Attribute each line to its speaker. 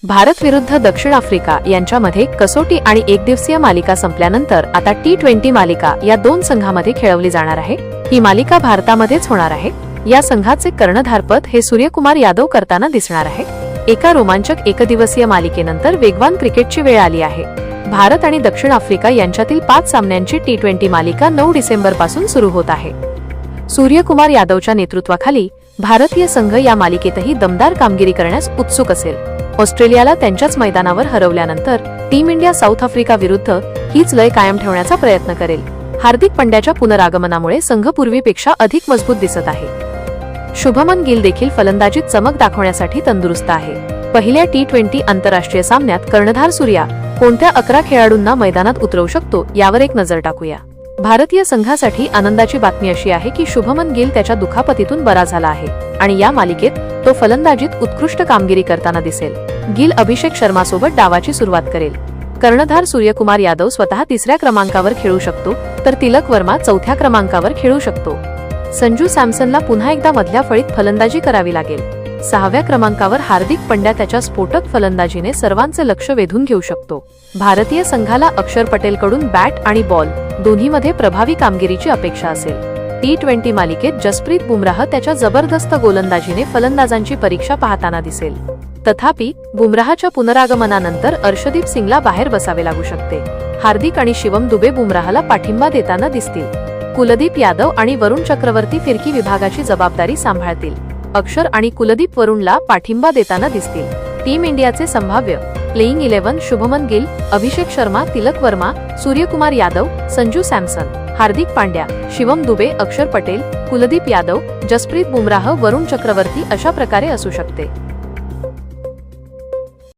Speaker 1: भारत विरुद्ध दक्षिण आफ्रिका यांच्यामध्ये कसोटी आणि एकदिवसीय मालिका संपल्यानंतर आता T20 मालिका या दोन संघांमध्ये खेळवली जाणार आहे। ही मालिका भारतामध्येच होणार आहे। या संघाचे कर्णधारपद हे सूर्यकुमार यादव करताना दिसणार आहे। एका रोमांचक एकदिवसीय मालिकेनंतर वेगवान क्रिकेटची वेळ आली आहे। भारत आणि दक्षिण आफ्रिका यांच्यातील 5 सामन्यांची T20 मालिका 9 डिसेंबर पासून सुरू होत आहे। सूर्यकुमार यादवच्या नेतृत्वाखाली भारतीय संघ या मालिकेतही दमदार कामगिरी करण्यास उत्सुक असेल। ऑस्ट्रेलियाला त्यांच्याच मैदानावर हरवल्यानंतर टीम इंडिया साऊथ आफ्रिका विरुद्ध हीच लय कायम ठेवण्याचा प्रयत्न करेल। हार्दिक पंड्याच्या पुनरागमनामुळे संघ पूर्वीपेक्षा अधिक मजबूत दिसत आहे। शुभमन गिल देखील फलंदाजीत चमक दाखवण्यासाठी तंदुरुस्त आहे। पहिल्या T20 आंतरराष्ट्रीय सामन्यात कर्णधार सूर्या कोणत्या 11 खेळाडूंना मैदानात उतरवू शकतो यावर एक नजर टाकूया। भारतीय संघासाठी आनंदाची बातमी अशी आहे की शुभमन गिल त्याच्या दुखापतीतून बरा झाला आहे आणि या मालिकेत तो फलंदाजीत उत्कृष्ट कामगिरी करताना दिसेल। गिल अभिषेक शर्मासोबत डावाची सुरुवात करेल। कर्णधार सूर्यकुमार यादव स्वतः 3ऱ्या क्रमांकावर खेळू शकतो, तर तिलक वर्मा 4थ्या क्रमांकावर खेळू शकतो। संजू सॅमसनला पुन्हा एकदा मधल्या फळीत फलंदाजी करावी लागेल। 6व्या क्रमांकावर हार्दिक पंड्या त्याच्या स्फोटक फलंदाजीने सर्वांचे लक्ष वेधून घेऊ शकतो। भारतीय संघाला अक्षर पटेलकडून बॅट आणि बॉल दोन्हीमध्ये प्रभावी कामगिरीची अपेक्षा असेल। T20 मालिकेत जसप्रीत बुमराह त्याच्या जबरदस्त गोलंदाजीने फलंदाजांची परीक्षा पाहताना दिसेल। तथापि बुमराहच्या पुनरागमनानंतर अर्शदीप सिंगला बाहेर बसावे लागू शकते। हार्दिक आणि शिवम दुबे बुमराहला पाठिंबा देताना दिसतील। कुलदीप यादव आणि वरुण चक्रवर्ती फिरकी विभागाची जबाबदारी सांभाळतील। अक्षर आणि कुलदीप वरुणला पाठिंबा देताना दिसतील। टीम इंडियाचे संभाव्य प्लेइंग 11 शुभमन गिल, अभिषेक शर्मा, तिलक वर्मा, सूर्यकुमार यादव, संजू सॅमसन, हार्दिक पांड्या, शिवम दुबे, अक्षर पटेल, कुलदीप यादव, जसप्रीत बुमराह, वरुण चक्रवर्ती अशा प्रकारे असू शकते।